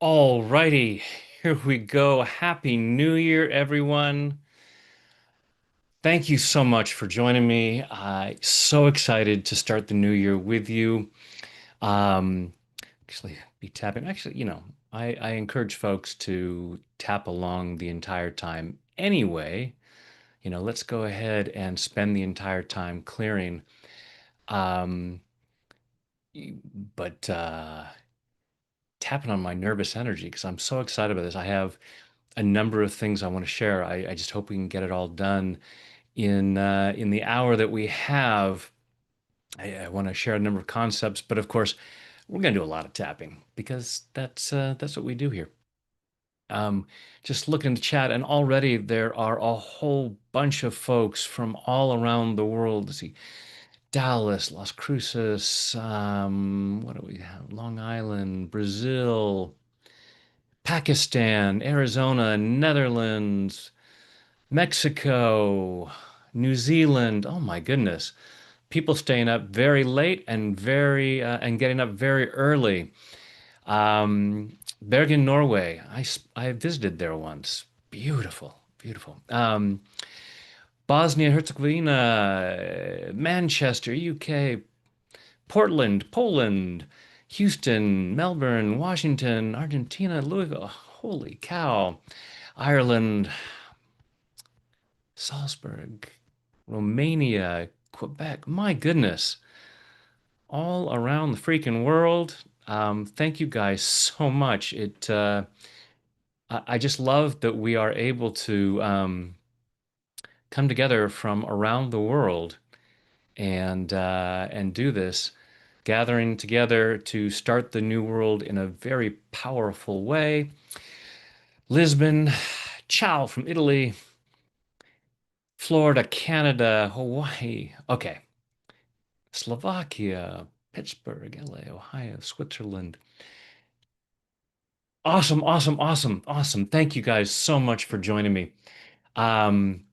All righty, here we go. Happy New Year, everyone. Thank you so much for joining me. So excited to start the new year with you. Um, actually, be tapping. Actually, I encourage folks to tap along the entire time anyway. Let's go ahead and spend the entire time clearing. Um, but tapping on my nervous energy because I'm so excited about this. I have a number of things I want to share. I just hope we can get it all done in the hour that we have. I want to share a number of concepts, but of course, we're going to do a lot of tapping because that's what we do here. Um, just looking in the chat, and already there are a whole bunch of folks from all around the world. Let's see, Dallas, Las Cruces, what do we have? Long Island, Brazil, Pakistan, Arizona, Netherlands, Mexico, New Zealand. Oh my goodness. People staying up very late and very and getting up very early. Bergen, Norway. I visited there once. Beautiful, beautiful. Bosnia Herzegovina, Manchester, UK, Portland, Poland, Houston, Melbourne, Washington, Argentina, Louisville. Holy cow. Ireland, Salzburg, Romania, Quebec. My goodness, all around the freaking world. Thank you guys so much. I just love that we are able to come together from around the world and do this, gathering together to start the new world in a very powerful way. Lisbon, ciao from Italy, Florida, Canada, Hawaii. Okay. Slovakia, Pittsburgh, LA, Ohio, Switzerland. Awesome, awesome, awesome, awesome. Thank you guys so much for joining me. Um,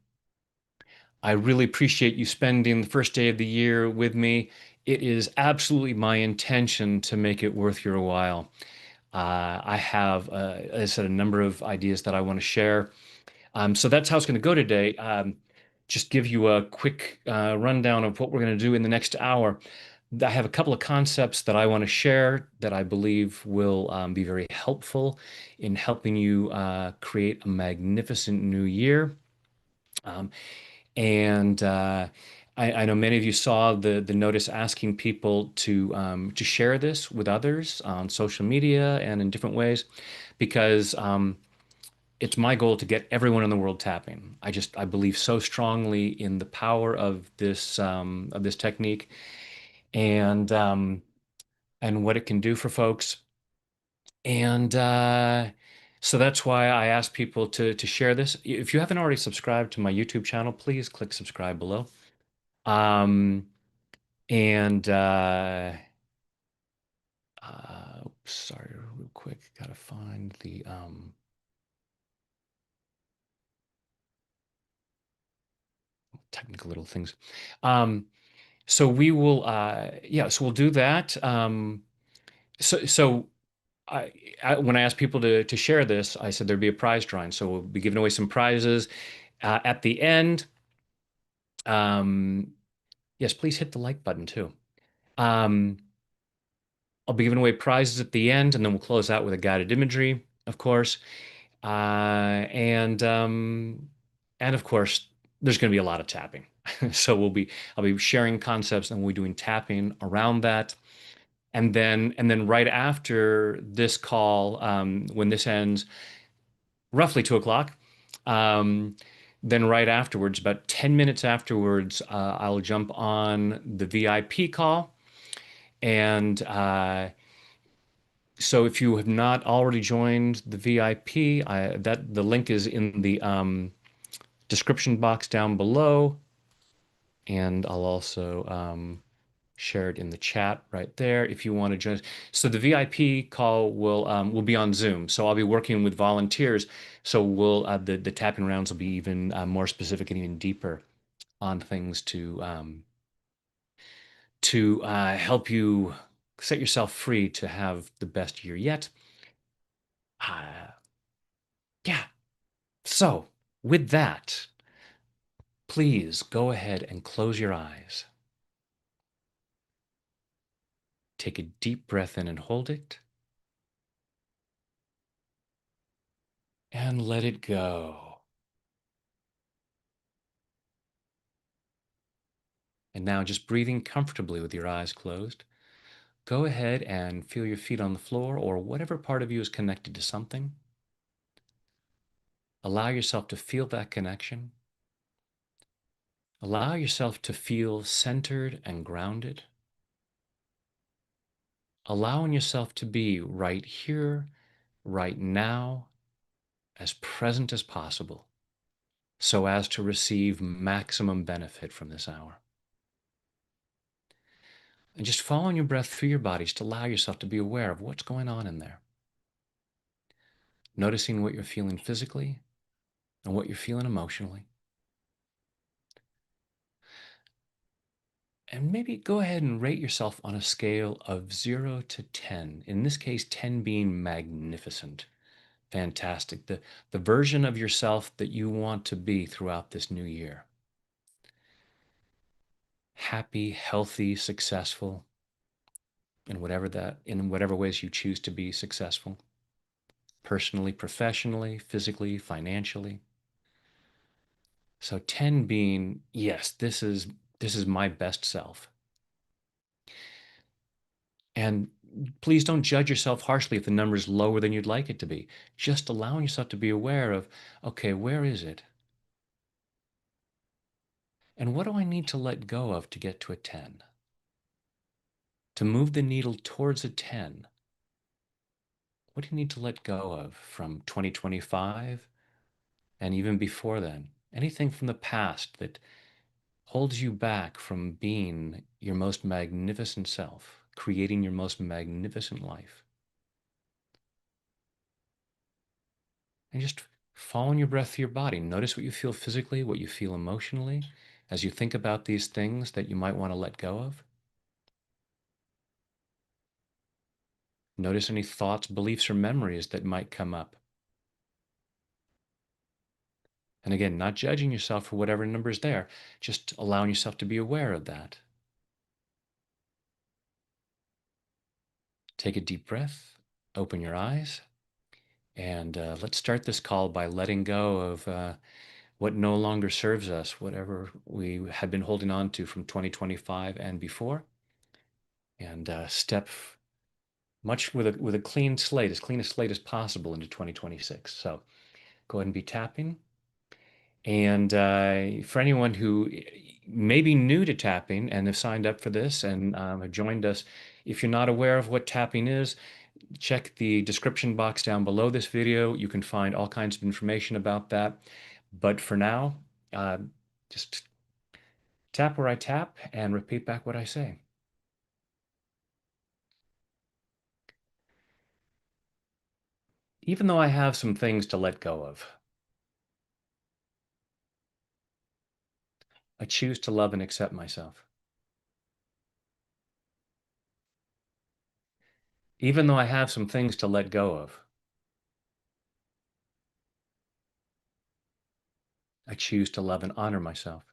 I really appreciate you spending the first day of the year with me. It is absolutely my intention to make it worth your while. I have, as I said, a number of ideas that I want to share. So that's how it's going to go today. Just give you a quick rundown of what we're going to do in the next hour. I have a couple of concepts that I want to share that I believe will be very helpful in helping you create a magnificent new year. Um, and I know many of you saw the notice asking people to share this with others on social media and in different ways, because it's my goal to get everyone in the world tapping. I believe so strongly in the power of this technique and and what it can do for folks. And so that's why I ask people to share this. If you haven't already subscribed to my YouTube channel, please click subscribe below. Um, and oops, sorry, real quick, gotta find the technical little things. Um, so we will, yeah, so we'll do that. So I, when I asked people to share this, I said there'd be a prize drawing. So we'll be giving away some prizes at the end. Um, yes, please hit the like button too. Um, I'll be giving away prizes at the end, and then we'll close out with a guided imagery, of course. And and of course, there's going to be a lot of tapping. So I'll be sharing concepts, and we'll be doing tapping around that. And then right after this call, when this ends, roughly 2 o'clock. Um, then right afterwards, about 10 minutes afterwards, I'll jump on the VIP call. And so if you have not already joined the VIP, that the link is in the description box down below. And I'll also share it in the chat right there if you want to join. So the VIP call will be on Zoom. So I'll be working with volunteers. So the tapping rounds will be even more specific and even deeper on things to help you set yourself free to have the best year yet. Uh, yeah. So, with that, please go ahead and close your eyes. Take a deep breath in and hold it, and let it go. And now, just breathing comfortably with your eyes closed, go ahead and feel your feet on the floor or whatever part of you is connected to something. Allow yourself to feel that connection. Allow yourself to feel centered and grounded. Allowing yourself to be right here, right now, as present as possible, so as to receive maximum benefit from this hour. And just following your breath through your body, just allow yourself to be aware of what's going on in there. Noticing what you're feeling physically and what you're feeling emotionally. And maybe go ahead and rate yourself on a scale of 0 to 10. In this case, 10 being magnificent, fantastic, the version of yourself that you want to be throughout this new year. Happy, healthy, successful, in whatever ways you choose to be successful, personally, professionally, physically, financially. So 10 being, yes, this is my best self. And please don't judge yourself harshly if the number is lower than you'd like it to be. Just allowing yourself to be aware of, okay, where is it? And what do I need to let go of to get to a 10? To move the needle towards a 10, what do you need to let go of from 2025 and even before then? Anything from the past that holds you back from being your most magnificent self, creating your most magnificent life. And just following your breath through your body. Notice what you feel physically, what you feel emotionally, as you think about these things that you might want to let go of. Notice any thoughts, beliefs, or memories that might come up. And again, not judging yourself for whatever number is there, just allowing yourself to be aware of that. Take a deep breath, open your eyes, and let's start this call by letting go of what no longer serves us, whatever we had been holding on to from 2025 and before, and step much with a clean slate, as clean a slate as possible into 2026. So go ahead and be tapping. And for anyone who may be new to tapping and have signed up for this and have joined us, if you're not aware of what tapping is, check the description box down below this video. You can find all kinds of information about that. But for now, uh, just tap where I tap and repeat back what I say. Even though I have some things to let go of, I choose to love and accept myself. Even though I have some things to let go of, I choose to love and honor myself.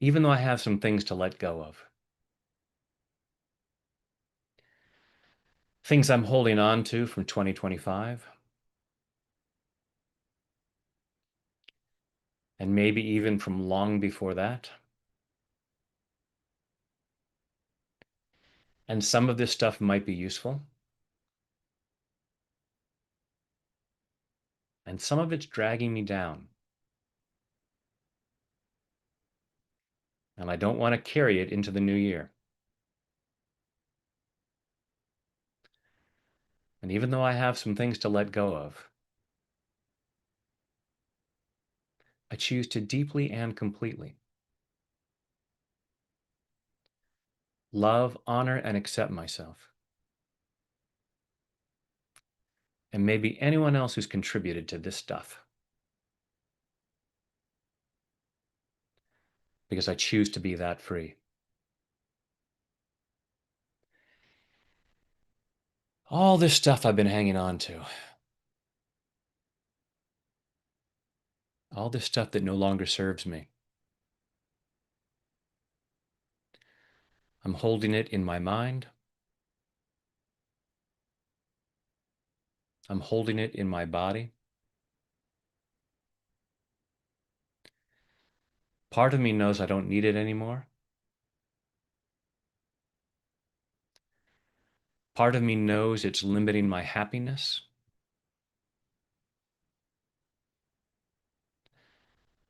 Even though I have some things to let go of, things I'm holding on to from 2025, and maybe even from long before that. And some of this stuff might be useful, and some of it's dragging me down. And I don't want to carry it into the new year. And even though I have some things to let go of, I choose to deeply and completely love, honor, and accept myself. And maybe anyone else who's contributed to this stuff. Because I choose to be that free. All this stuff I've been hanging on to, all this stuff that no longer serves me. I'm holding it in my mind. I'm holding it in my body. Part of me knows I don't need it anymore. Part of me knows it's limiting my happiness.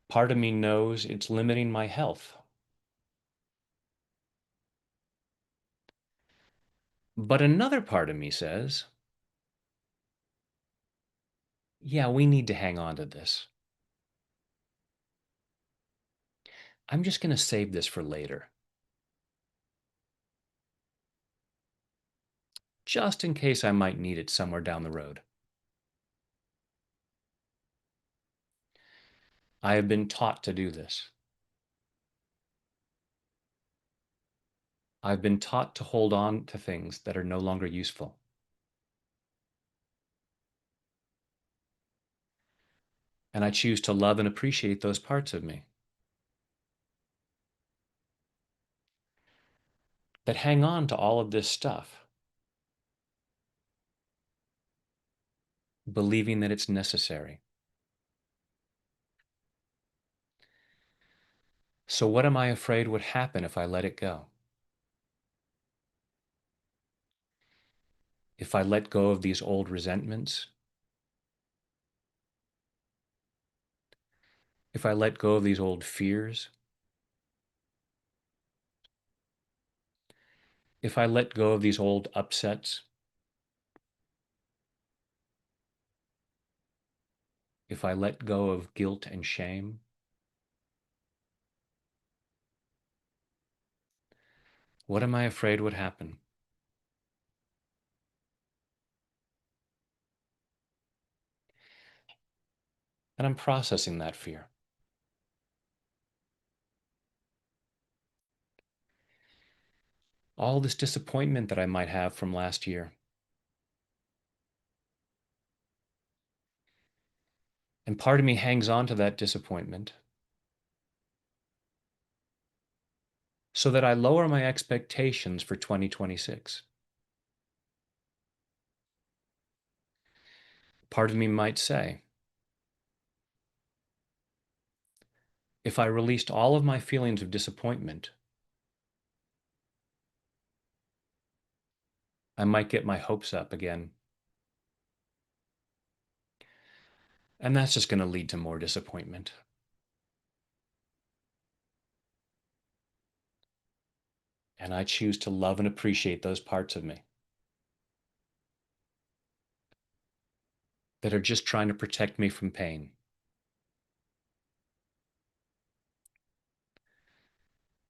Part of me knows it's limiting my health. But another part of me says, yeah, we need to hang on to this. I'm just going to save this for later, just in case I might need it somewhere down the road. I have been taught to do this. I've been taught to hold on to things that are no longer useful. And I choose to love and appreciate those parts of me that hang on to all of this stuff, believing that it's necessary. So, what am I afraid would happen if I let it go? If I let go of these old resentments? If I let go of these old fears? If I let go of these old upsets? If I let go of guilt and shame? What am I afraid would happen? And I'm processing that fear. All this disappointment that I might have from last year. And part of me hangs on to that disappointment so that I lower my expectations for 2026. Part of me might say, if I released all of my feelings of disappointment, I might get my hopes up again. And that's just going to lead to more disappointment. And I choose to love and appreciate those parts of me that are just trying to protect me from pain.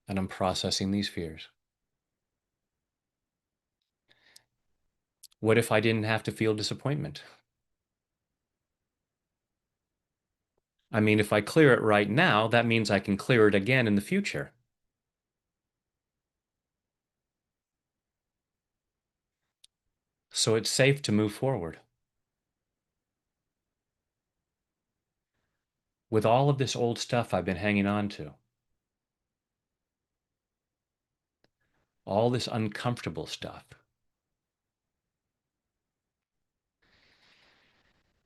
And I'm processing these fears. What if I didn't have to feel disappointment? I mean, if I clear it right now, that means I can clear it again in the future. So it's safe to move forward. With all of this old stuff I've been hanging on to, all this uncomfortable stuff,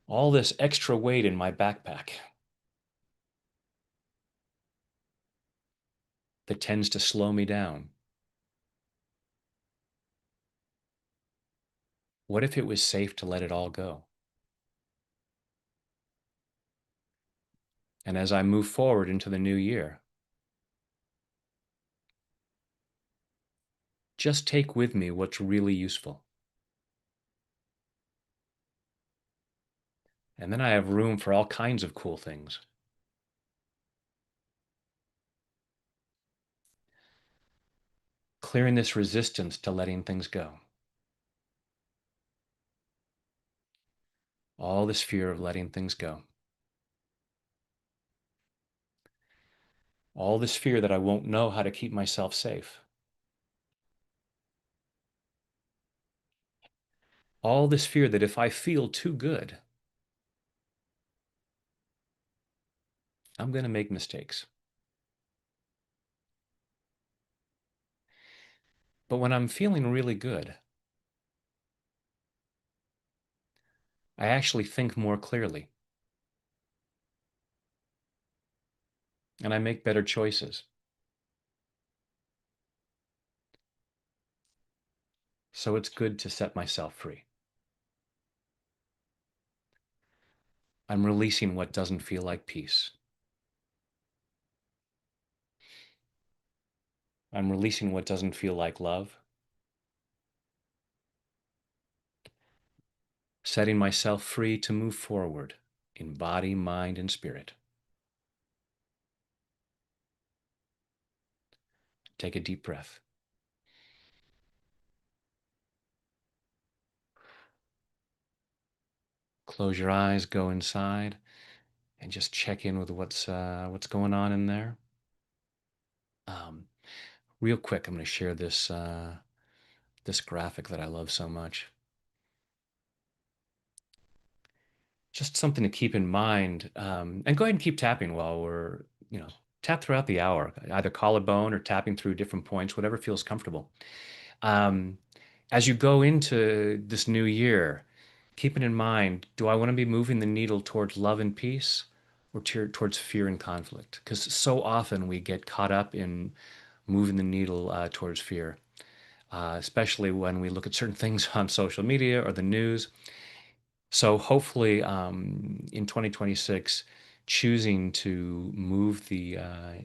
all this extra weight in my backpack that tends to slow me down. What if it was safe to let it all go? And as I move forward into the new year, just take with me what's really useful. And then I have room for all kinds of cool things. Clearing this resistance to letting things go. All this fear of letting things go. All this fear that I won't know how to keep myself safe. all this fear that if I feel too good, I'm going to make mistakes. But when I'm feeling really good, I actually think more clearly and I make better choices. So it's good to set myself free. I'm releasing what doesn't feel like peace. I'm releasing what doesn't feel like love, setting myself free to move forward in body, mind, and spirit. Take a deep breath. Close your eyes, go inside, and just check in with what's going on in there. Um, Real quick, I'm going to share this graphic that I love so much. Just something to keep in mind. And go ahead and keep tapping while we're, tap throughout the hour, either collarbone or tapping through different points, whatever feels comfortable. Um, as you go into this new year, keeping in mind, do I want to be moving the needle towards love and peace or towards fear and conflict? Because so often we get caught up in moving the needle towards fear, especially when we look at certain things on social media or the news. So hopefully, in 2026, choosing to move the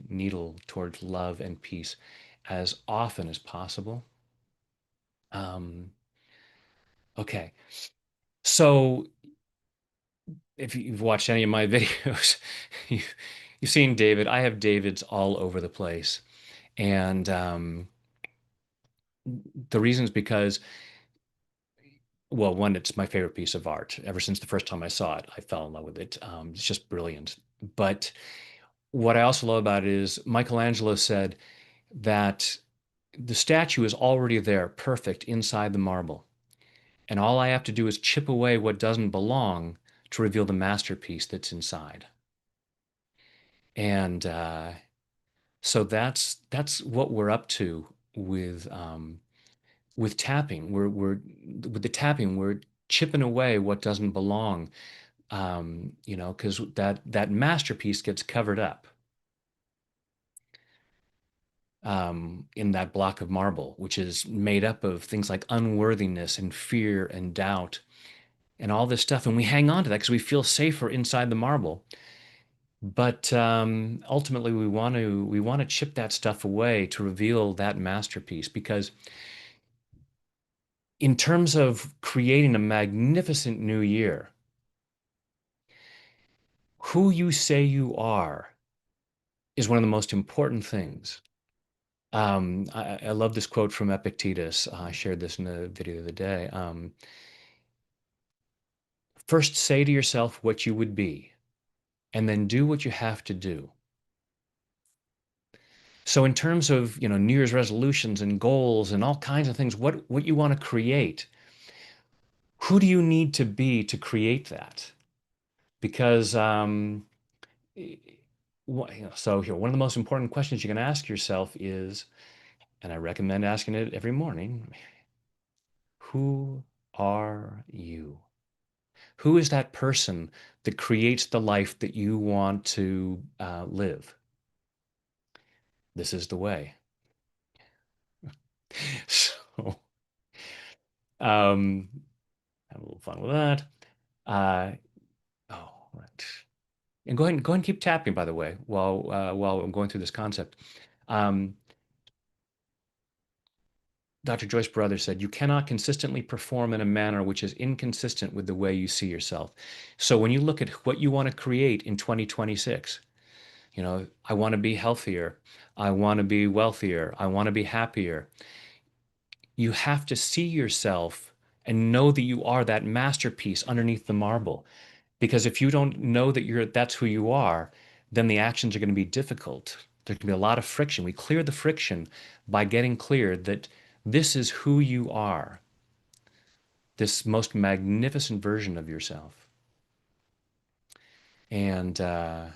needle towards love and peace as often as possible. Um, okay, so if you've watched any of my videos, you, you've seen David. I have Davids all over the place, and the reason is because, well, one, it's my favorite piece of art. Ever since the first time I saw it, I fell in love with it. It's just brilliant. But what I also love about it is Michelangelo said that the statue is already there, perfect inside the marble. And all I have to do is chip away what doesn't belong to reveal the masterpiece that's inside. And so that's what we're up to with tapping. We're with the tapping, we're chipping away what doesn't belong. Because that masterpiece gets covered up in that block of marble, which is made up of things like unworthiness and fear and doubt and all this stuff. And we hang on to that because we feel safer inside the marble. But ultimately, we want to chip that stuff away to reveal that masterpiece. Because in terms of creating a magnificent new year, who you say you are is one of the most important things. I love this quote from Epictetus. I shared this in a video the other day. First, say to yourself what you would be, and then do what you have to do. So, in terms of New Year's resolutions and goals and all kinds of things, what you want to create, who do you need to be to create that? Because so here, one of the most important questions you can ask yourself is, and I recommend asking it every morning, who are you? Who is that person that creates the life that you want to live? This is the way. So, um, have a little fun with that. Uh, oh, right. And go ahead and keep tapping, by the way, while I'm going through this concept. Um, Dr. Joyce Brothers said, you cannot consistently perform in a manner which is inconsistent with the way you see yourself. So when you look at what you want to create in 2026, I want to be healthier. I want to be wealthier. I want to be happier. You have to see yourself and know that you are that masterpiece underneath the marble. Because if you don't know that that's who you are, then the actions are going to be difficult. There can be a lot of friction. We clear the friction by getting clear that this is who you are. this most magnificent version of yourself. And now,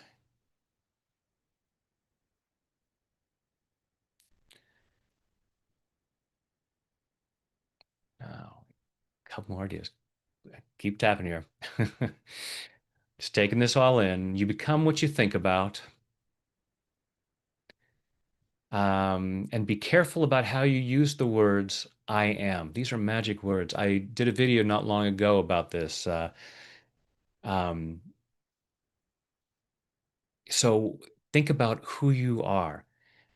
a couple more ideas. Keep tapping here. Just taking this all in. You become what you think about. And be careful about how you use the words I am. These are magic words. I did a video not long ago about this. Um, so think about who you are.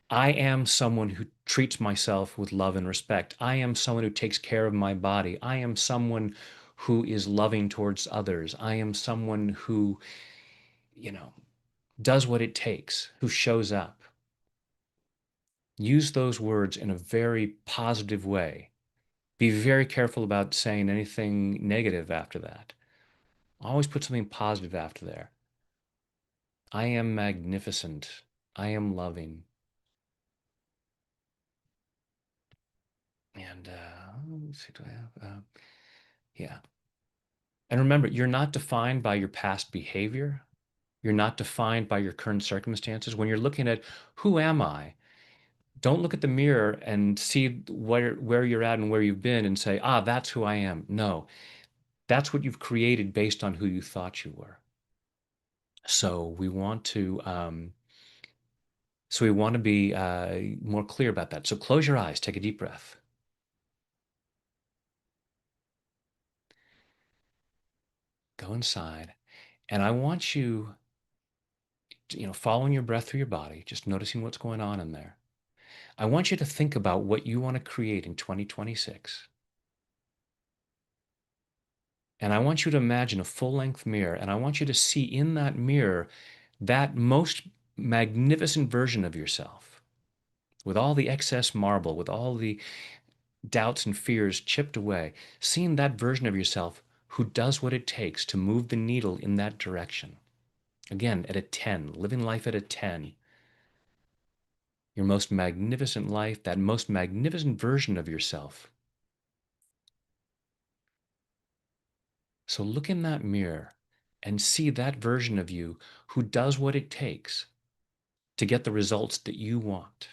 I am someone who treats myself with love and respect. I am someone who takes care of my body. I am someone who is loving towards others. I am someone who, you know, does what it takes, who shows up. Use those words in a very positive way. Be very careful about saying anything negative after that. Always put something positive after there. I am magnificent. I am loving. And let's see, do I have? Yeah. And remember, you're not defined by your past behavior. You're not defined by your current circumstances. When you're looking at who am I, don't look at the mirror and see where you're at and where you've been and say, ah, that's who I am. No, that's what you've created based on who you thought you were. So we want to be more clear about that. So close your eyes, take a deep breath, go inside, and I want you, following your breath through your body, just noticing what's going on in there. I want you to think about what you want to create in 2026. And I want you to imagine a full-length mirror, and I want you to see in that mirror that most magnificent version of yourself with all the excess marble, with all the doubts and fears chipped away, seeing that version of yourself who does what it takes to move the needle in that direction. Again, at a 10, living life at a 10, your most magnificent life, that most magnificent version of yourself. So look in that mirror and see that version of you who does what it takes to get the results that you want.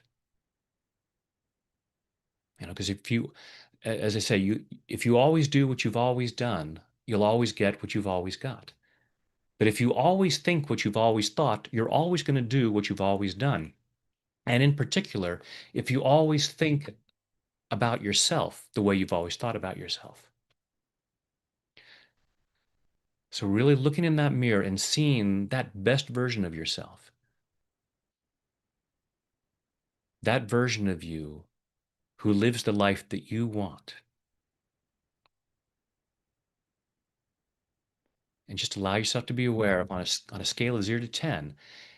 Because as I say, if you always do what you've always done, you'll always get what you've always got. But if you always think what you've always thought, you're always going to do what you've always done. And in particular, if you always think about yourself the way you've always thought about yourself. So really looking in that mirror and seeing that best version of yourself, that version of you who lives the life that you want. And just allow yourself to be aware of on a scale of 0 to 10,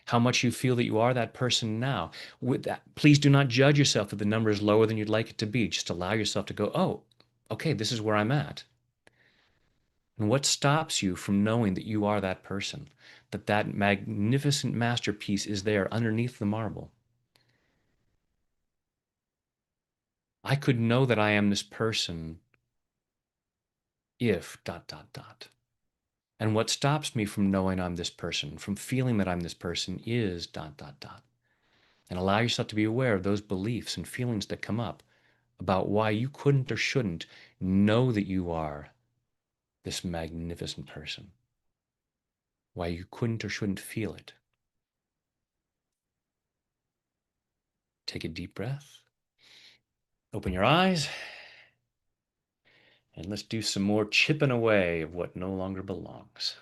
how much you feel that you are that person now. With that, please do not judge yourself if the number is lower than you'd like it to be. Just allow yourself to go, oh, okay, this is where I'm at. And what stops you from knowing that you are that person, that that magnificent masterpiece is there underneath the marble? I could know that I am this person if dot, dot, dot. And what stops me from knowing I'm this person, from feeling that I'm this person is dot, dot, dot. And allow yourself to be aware of those beliefs and feelings that come up about why you couldn't or shouldn't know that you are this magnificent person, why you couldn't or shouldn't feel it. Take a deep breath, open your eyes, and let's do some more chipping away of what no longer belongs.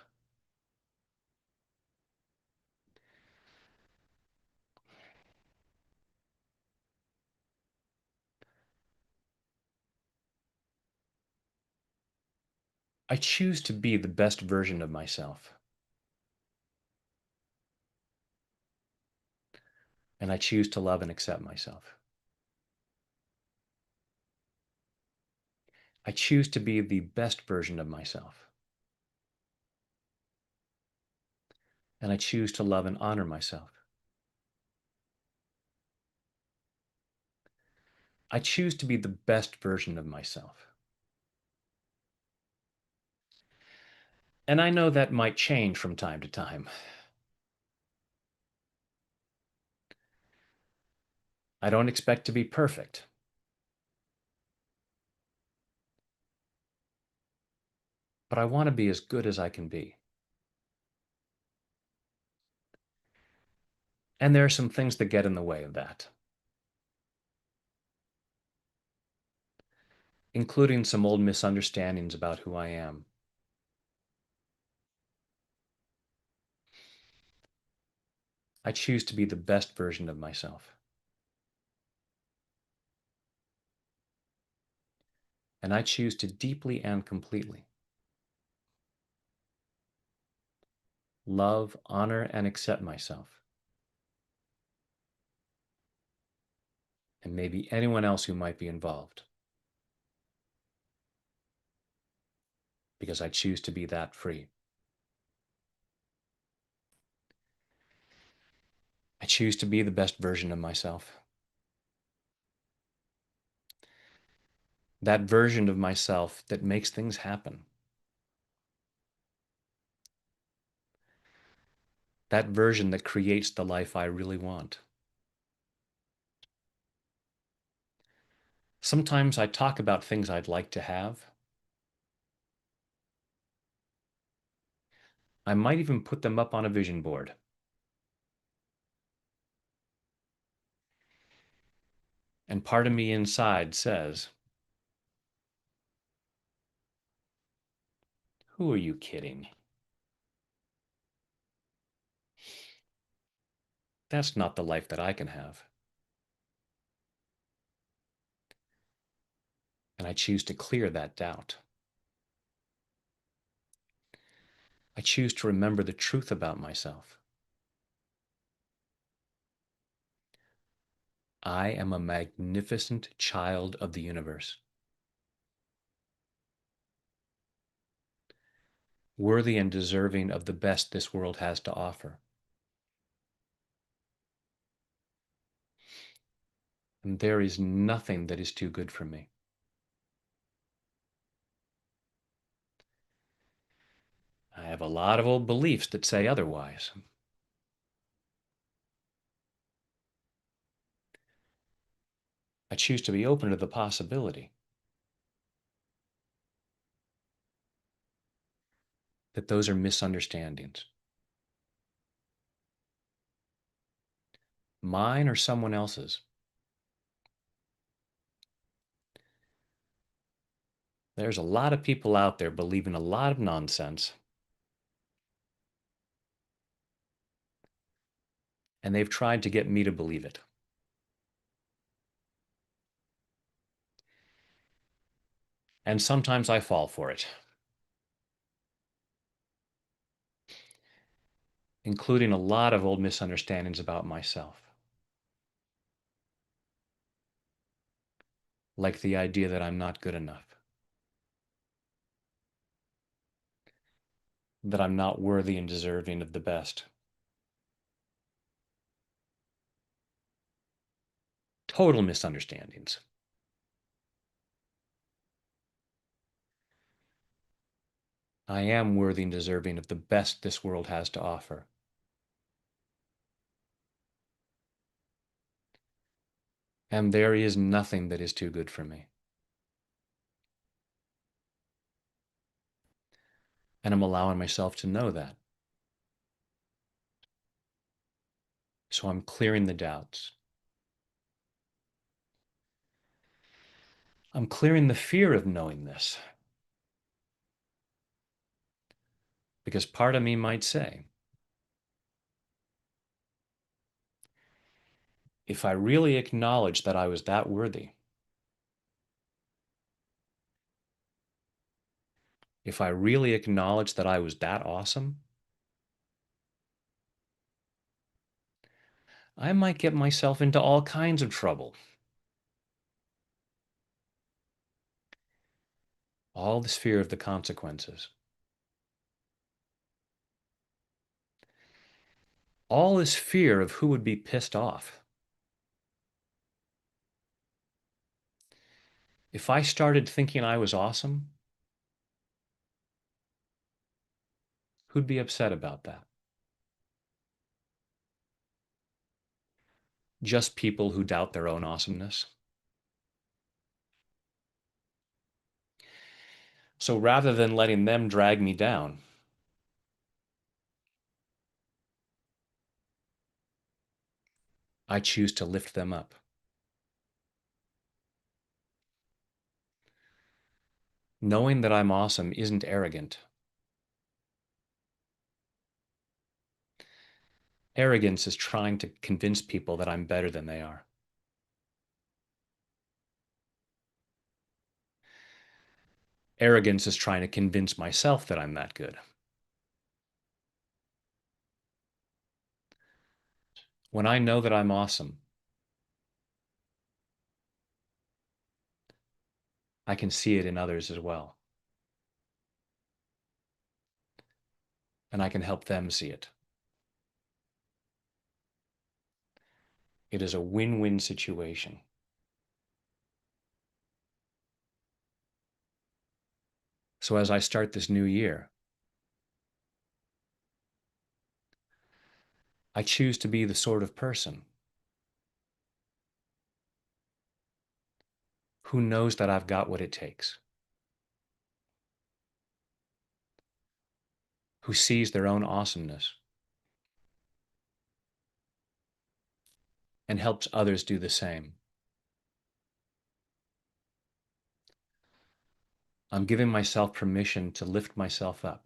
I choose to be the best version of myself, and I choose to love and accept myself. I choose to be the best version of myself, and I choose to love and honor myself. I choose to be the best version of myself, And I know that might change from time to time. I don't expect to be perfect, but I want to be as good as I can be. And there are some things that get in the way of that, including some old misunderstandings about who I am. I choose to be the best version of myself. And I choose to deeply and completely love, honor, and accept myself, and maybe anyone else who might be involved, because I choose to be that free. I choose to be the best version of myself. That version of myself that makes things happen. That version that creates the life I really want. Sometimes I talk about things I'd like to have. I might even put them up on a vision board. And part of me inside says, who are you kidding? That's not the life that I can have. And I choose to clear that doubt. I choose to remember the truth about myself. I am a magnificent child of the universe, worthy and deserving of the best this world has to offer. And there is nothing that is too good for me. I have a lot of old beliefs that say otherwise. I choose to be open to the possibility that those are misunderstandings, mine or someone else's. There's a lot of people out there believing a lot of nonsense, and they've tried to get me to believe it. And sometimes I fall for it, including a lot of old misunderstandings about myself, like the idea that I'm not good enough, that I'm not worthy and deserving of the best. Total misunderstandings. I am worthy and deserving of the best this world has to offer. And there is nothing that is too good for me. And I'm allowing myself to know that. So I'm clearing the doubts. I'm clearing the fear of knowing this. Because part of me might say, if I really acknowledged that I was that worthy, if I really acknowledged that I was that awesome, I might get myself into all kinds of trouble. All this fear of the consequences. All this fear of who would be pissed off. If I started thinking I was awesome, Who'd be upset about that? Just people who doubt their own awesomeness. So rather than letting them drag me down, I choose to lift them up. Knowing that I'm awesome isn't arrogant. Arrogance is trying to convince people that I'm better than they are. Arrogance is trying to convince myself that I'm that good. When I know that I'm awesome, I can see it in others as well, and I can help them see it. It is a win-win situation. So as I start this new year, I choose to be the sort of person who knows that I've got what it takes, who sees their own awesomeness and helps others do the same. I'm giving myself permission to lift myself up.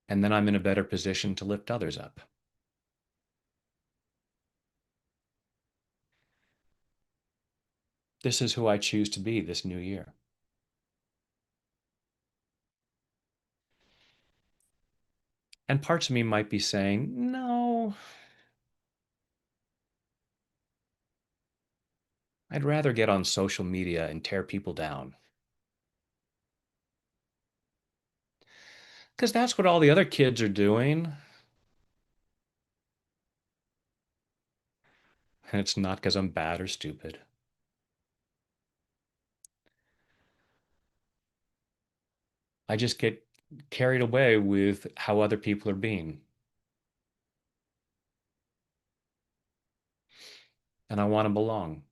And then I'm in a better position to lift others up. This is who I choose to be this new year. And parts of me might be saying, no, I'd rather get on social media and tear people down. Because that's what all the other kids are doing. And it's not because I'm bad or stupid. I just get carried away with how other people are being. And I want to belong.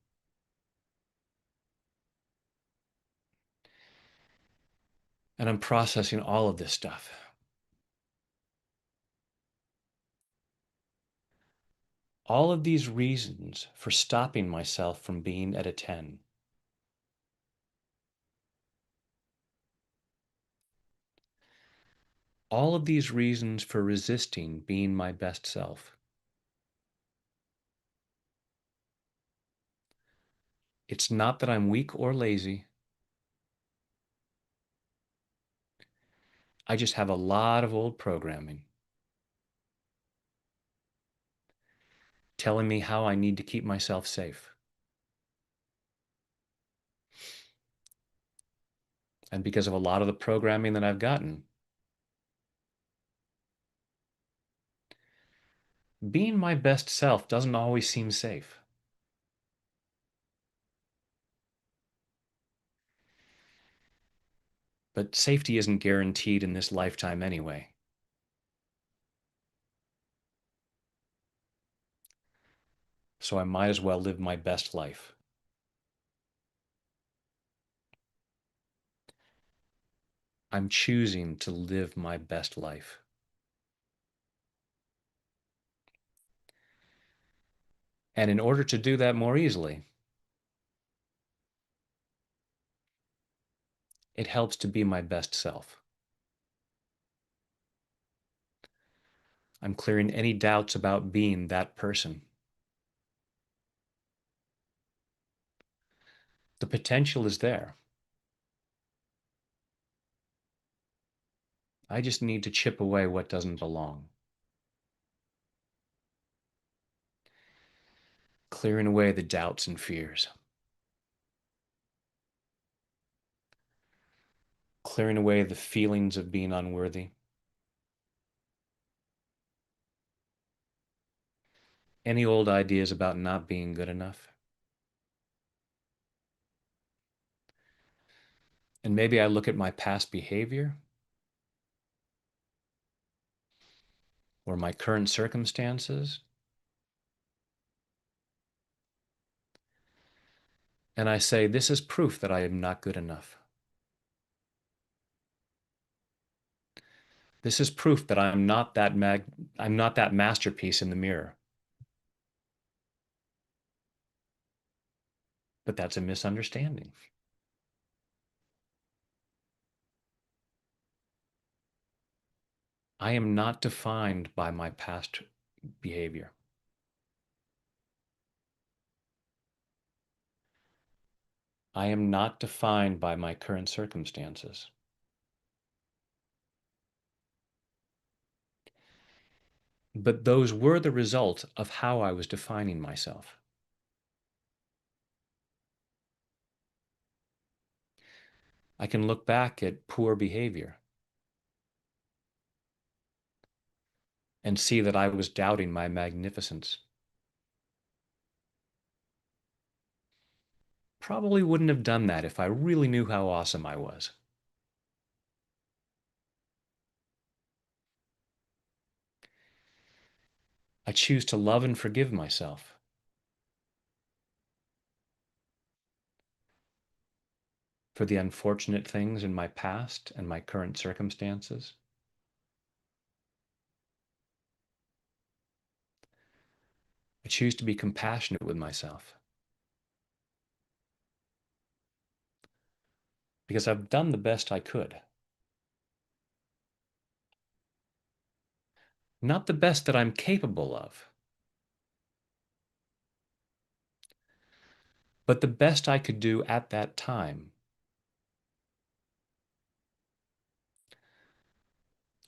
And I'm processing all of this stuff. All of these reasons for stopping myself from being at a 10. All of these reasons for resisting being my best self. It's not that I'm weak or lazy. I just have a lot of old programming telling me how I need to keep myself safe. And because of a lot of the programming that I've gotten, being my best self doesn't always seem safe. But safety isn't guaranteed in this lifetime anyway. So I might as well live my best life. I'm choosing to live my best life. And in order to do that more easily, it helps to be my best self. I'm clearing any doubts about being that person. The potential is there. I just need to chip away what doesn't belong. Clearing away the doubts and fears. Clearing away the feelings of being unworthy. Any old ideas about not being good enough. And maybe I look at my past behavior or my current circumstances, and I say, this is proof that I am not good enough. This is proof that I'm not that masterpiece in the mirror. But that's a misunderstanding. I am not defined by my past behavior. I am not defined by my current circumstances. But those were the result of how I was defining myself. I can look back at poor behavior and see that I was doubting my magnificence. Probably wouldn't have done that if I really knew how awesome I was. I choose to love and forgive myself for the unfortunate things in my past and my current circumstances. I choose to be compassionate with myself because I've done the best I could. Not the best that I'm capable of, but the best I could do at that time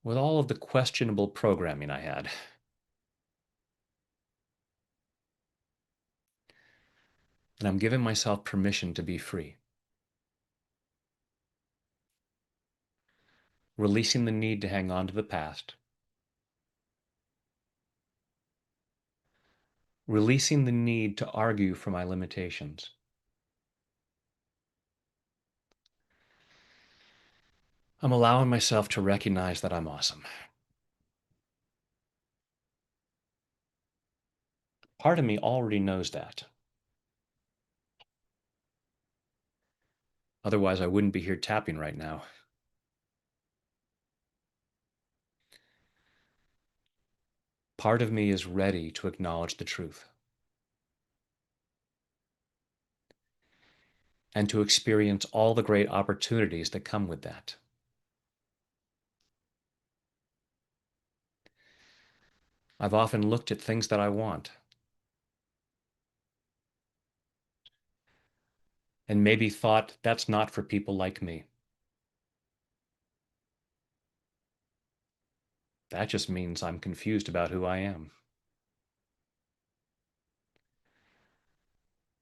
with all of the questionable programming I had. And I'm giving myself permission to be free, releasing the need to hang on to the past, releasing the need to argue for my limitations. I'm allowing myself to recognize that I'm awesome. Part of me already knows that. Otherwise, I wouldn't be here tapping right now. Part of me is ready to acknowledge the truth and to experience all the great opportunities that come with that. I've often looked at things that I want and maybe thought that's not for people like me. That just means I'm confused about who I am.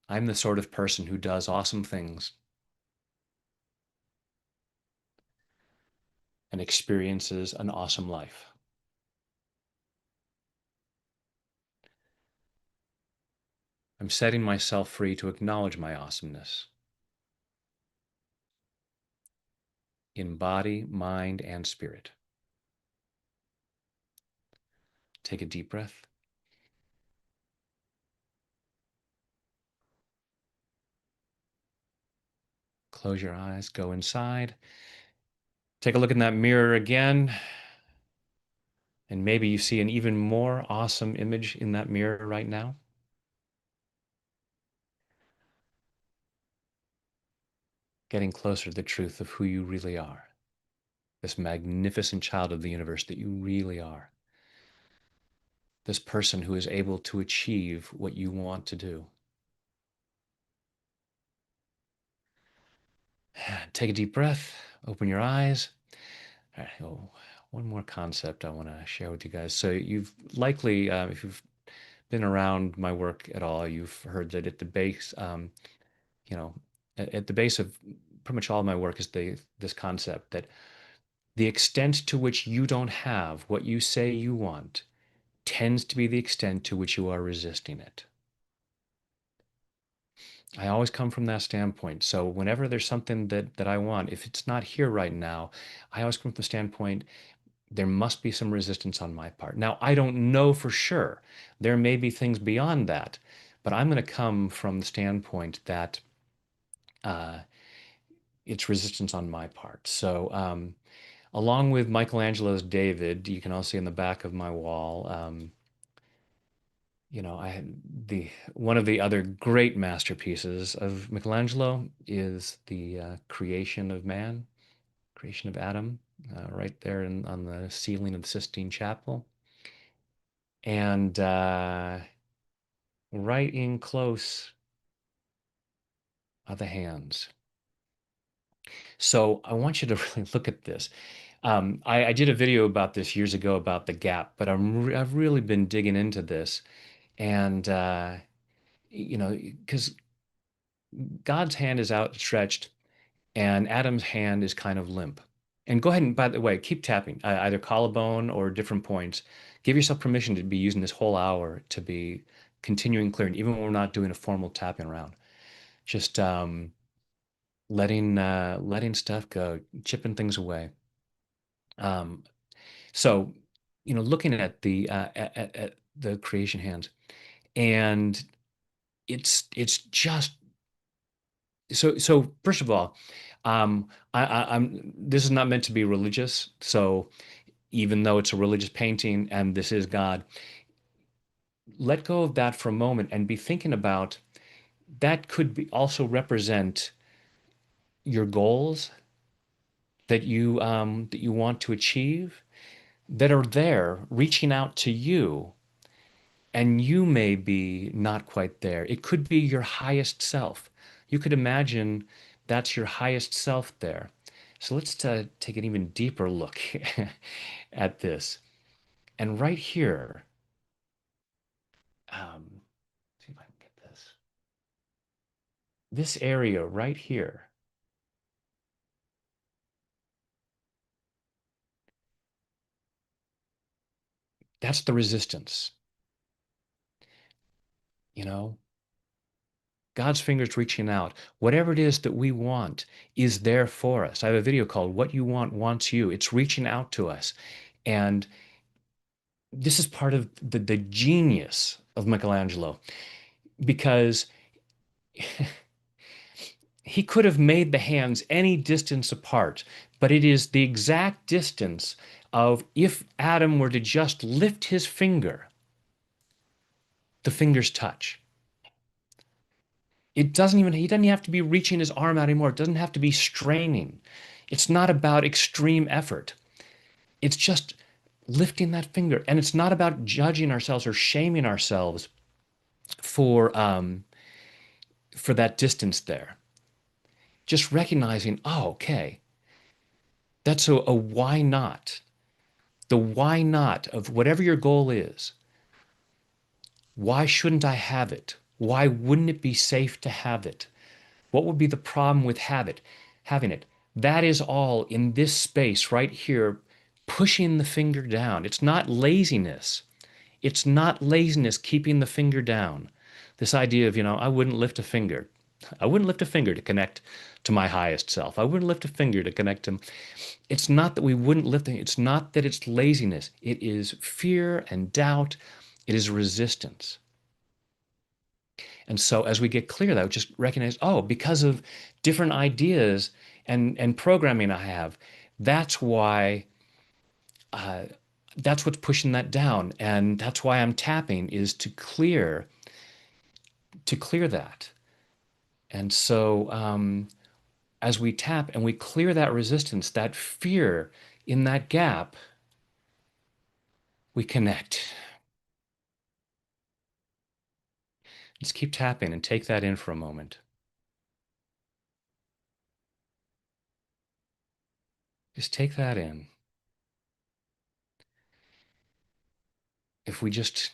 I'm the sort of person who does awesome things and experiences an awesome life. I'm setting myself free to acknowledge my awesomeness in body, mind, and spirit. Take a deep breath. Close your eyes, go inside. Take a look in that mirror again, and maybe you see an even more awesome image in that mirror right now. Getting closer to the truth of who you really are, this magnificent child of the universe that you really are, this person who is able to achieve what you want to do. Take a deep breath, open your eyes. All right, oh, one more concept I want to share with you guys. So you've likely, if you've been around my work at all, you've heard that at the base, you know, at the base of pretty much all of my work is this concept that the extent to which you don't have what you say you want tends to be the extent to which you are resisting it. I always come from that standpoint. So whenever there's something that I want, if it's not here right now, I always come from the standpoint there must be some resistance on my part. Now, I don't know for sure. There may be things beyond that, but I'm going to come from the standpoint that uh, it's resistance on my part. So, along with Michelangelo's David, you can all see in the back of my wall. I had the one of the other great masterpieces of Michelangelo is the creation of man, creation of Adam, right there on the ceiling of the Sistine Chapel. And right in close are the hands. So I want you to really look at this. I did a video about this years ago about the gap, but I've really been digging into this, and because God's hand is outstretched and Adam's hand is kind of limp. And go ahead and, by the way, keep tapping, either collarbone or different points. Give yourself permission to be using this whole hour to be continuing clearing, even when we're not doing a formal tapping around. Just letting stuff go, chipping things away. Um, so, looking at at the creation hands, and it's just so. First of all, I'm this is not meant to be religious. So even though it's a religious painting and this is God, let go of that for a moment and be thinking about that could be also represent your goals that you want to achieve that are there reaching out to you, and you may be not quite there. It could be your highest self. You could imagine that's your highest self there. So let's take an even deeper look at this. And right here, see if I can get this. This area right here, that's the resistance. You know, God's fingers reaching out. Whatever it is that we want is there for us. I have a video called What You Want Wants You. It's reaching out to us. And this is part of the genius of Michelangelo because he could have made the hands any distance apart, but it is the exact distance of if Adam were to just lift his finger, the fingers touch. He doesn't have to be reaching his arm out anymore. It doesn't have to be straining. It's not about extreme effort. It's just lifting that finger. And it's not about judging ourselves or shaming ourselves for that distance there. Just recognizing, oh, okay, that's a why not. The why not of whatever your goal is. Why shouldn't I have it? Why wouldn't it be safe to have it? What would be the problem with having it? That is all in this space right here, pushing the finger down. It's not laziness. It's not laziness keeping the finger down. This idea of, I wouldn't lift a finger. I wouldn't lift a finger to connect to my highest self. I wouldn't lift a finger to connect to. It's not that we wouldn't lift it. It's not that it's laziness. It is fear and doubt. It is resistance. And so as we get clear that, just recognize, oh, because of different ideas and programming I have, that's why uh, that's what's pushing that down. And that's why I'm tapping is to clear that. And so as we tap and we clear that resistance, that fear in that gap, we connect. Just keep tapping and take that in for a moment. Just take that in. If we just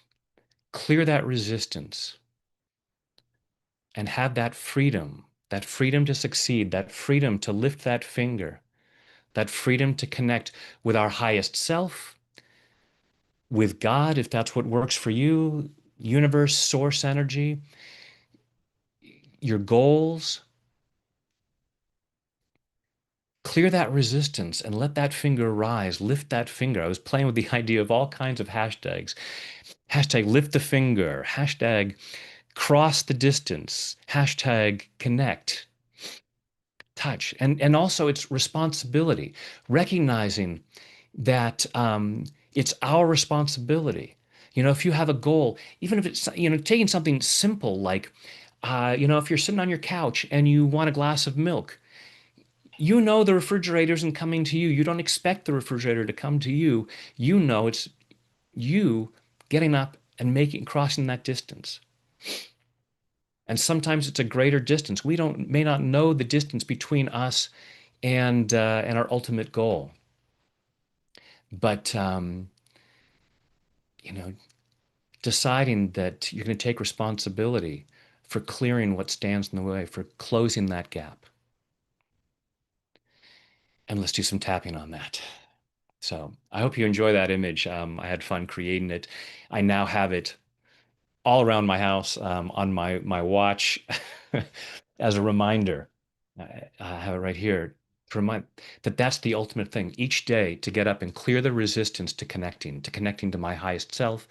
clear that resistance and have that freedom to succeed, that freedom to lift that finger, that freedom to connect with our highest self, with God, if that's what works for you, universe, source energy, your goals, clear that resistance and let that finger rise. Lift that finger. I was playing with the idea of all kinds of hashtags. Hashtag lift the finger. Hashtag cross the distance. Hashtag connect, touch. And also it's responsibility, recognizing that it's our responsibility. If you have a goal, even if it's, taking something simple like, if you're sitting on your couch and you want a glass of milk, the refrigerator isn't coming to you. You don't expect the refrigerator to come to you. It's you getting up and crossing that distance. And sometimes it's a greater distance. We don't may not know the distance between us and our ultimate goal, but you know, deciding that you're going to take responsibility for clearing what stands in the way, for closing that gap. And let's do some tapping on that. So I hope you enjoy that image. I had fun creating it. I now have it all around my house on my watch as a reminder. I have it right here to remind that that's the ultimate thing. Each day to get up and clear the resistance to connecting to my highest self,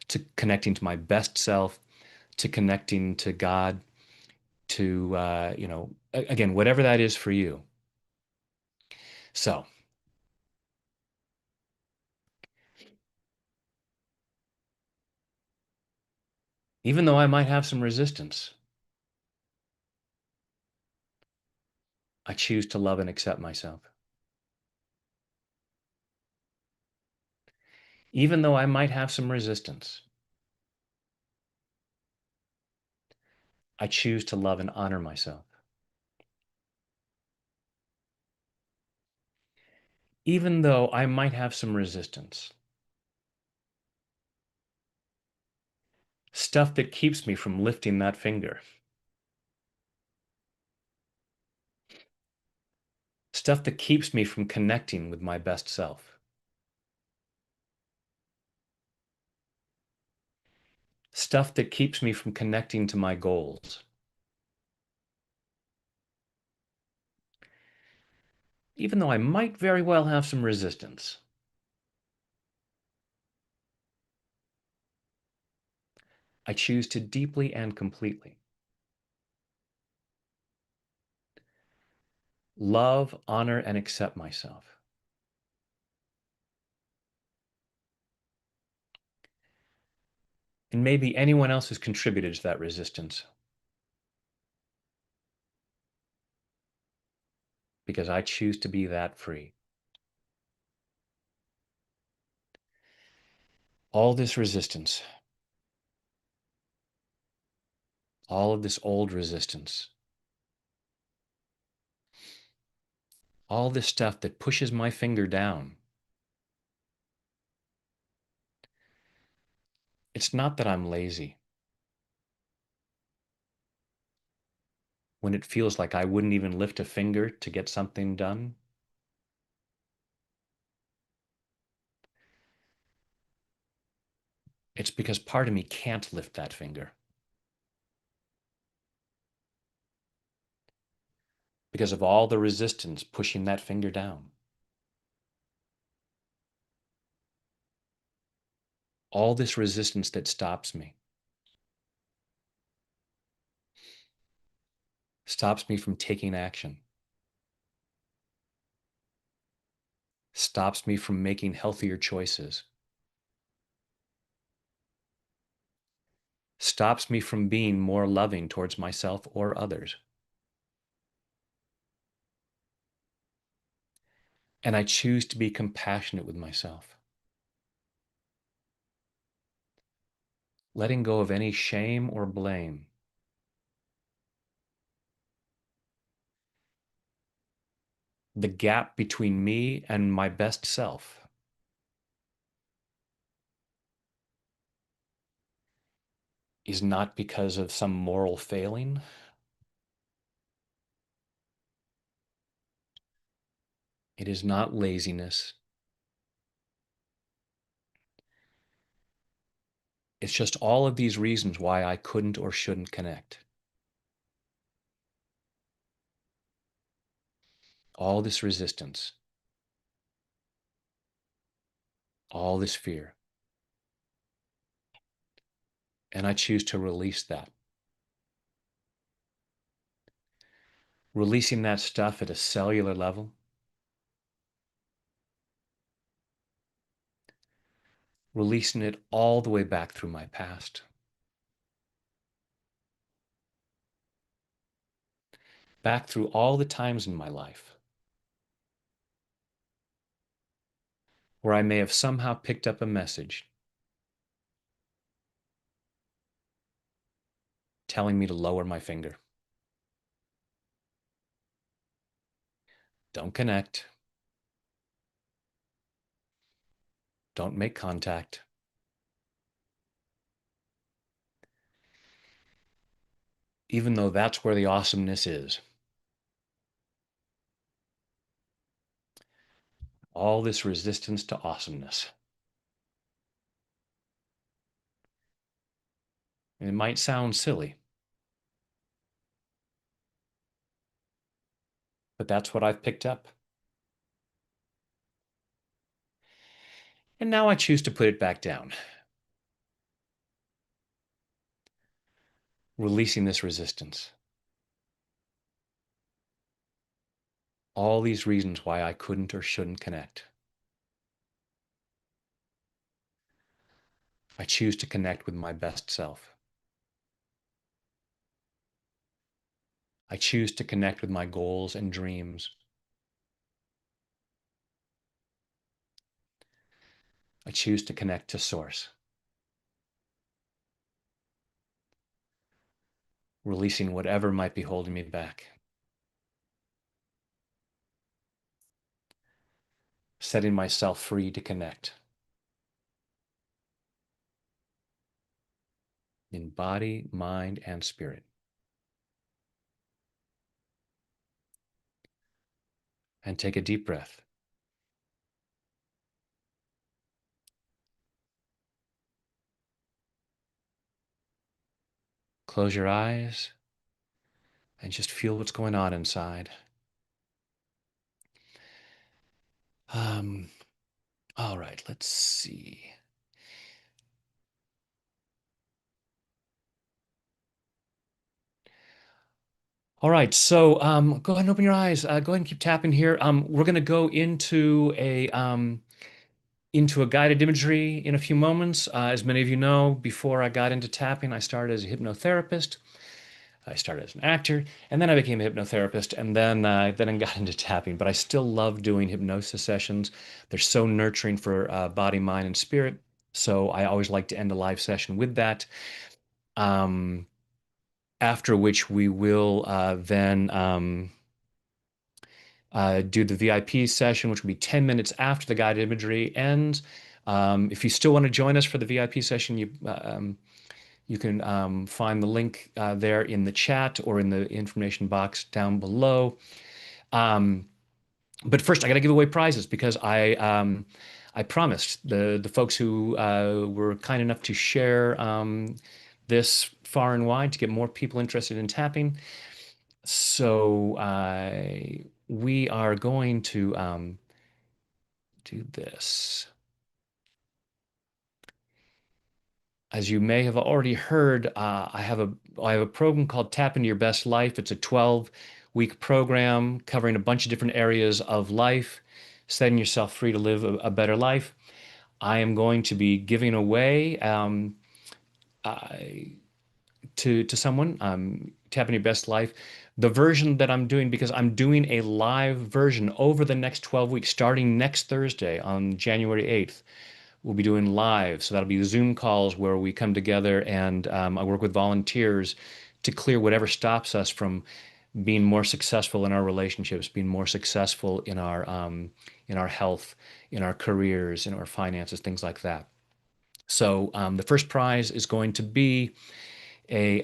to connecting to my best self, to connecting to God, to again, whatever that is for you. So even though I might have some resistance, I choose to love and accept myself. Even though I might have some resistance, I choose to love and honor myself. Even though I might have some resistance, stuff that keeps me from lifting that finger, stuff that keeps me from connecting with my best self, stuff that keeps me from connecting to my goals. Even though I might very well have some resistance, I choose to deeply and completely love, honor, and accept myself. And maybe anyone else has contributed to that resistance because I choose to be that free. All this resistance, all of this old resistance, all this stuff that pushes my finger down. It's not that I'm lazy. When it feels like I wouldn't even lift a finger to get something done, it's because part of me can't lift that finger because of all the resistance pushing that finger down. All this resistance that stops me from taking action, stops me from making healthier choices, stops me from being more loving towards myself or others. And I choose to be compassionate with myself, letting go of any shame or blame. The gap between me and my best self is not because of some moral failing. It is not laziness. It's just all of these reasons why I couldn't or shouldn't connect. all this resistance, all this fear. And I choose to release that. Releasing that stuff at a cellular level, releasing it all the way back through my past, back through all the times in my life where I may have somehow picked up a message telling me to lower my finger. Don't connect. Don't make contact. Even though that's where the awesomeness is. All this resistance to awesomeness. It might sound silly, but that's what I've picked up. And now I choose to put it back down, releasing this resistance. All these reasons why I couldn't or shouldn't connect. I choose to connect with my best self. I choose to connect with my goals and dreams. I choose to connect to Source, releasing whatever might be holding me back, setting myself free to connect in body, mind, and spirit. And take a deep breath. Close your eyes and just feel what's going on inside. Um, all right, let's see. All right, so go ahead and open your eyes. Go ahead and keep tapping here. We're going to go into a guided imagery in a few moments. As many of you know, before I got into tapping, I started as a hypnotherapist. I started as an actor, and then I became a hypnotherapist, and then I got into tapping. But I still love doing hypnosis sessions. They're so nurturing for body, mind, and spirit. So I always like to end a live session with that. Um, After which we will then do the VIP session, which will be 10 minutes after the guided imagery ends. If you still want to join us for the VIP session, you can find the link there in the chat or in the information box down below. Um, but first, I got to give away prizes because I promised the folks who were kind enough to share this far and wide to get more people interested in tapping. So we are going to do this. As you may have already heard, I have a program called Tap into Your Best Life. It's a 12-week program covering a bunch of different areas of life, setting yourself free to live a better life. I am going to be giving away I, to someone, Tap into Your Best Life, the version that I'm doing because I'm doing a live version over the next 12 weeks, starting next Thursday on January 8th. We'll be doing live. So that'll be Zoom calls where we come together and I work with volunteers to clear whatever stops us from being more successful in our relationships, being more successful in our health, in our careers, in our finances, things like that. So the first prize is going to be a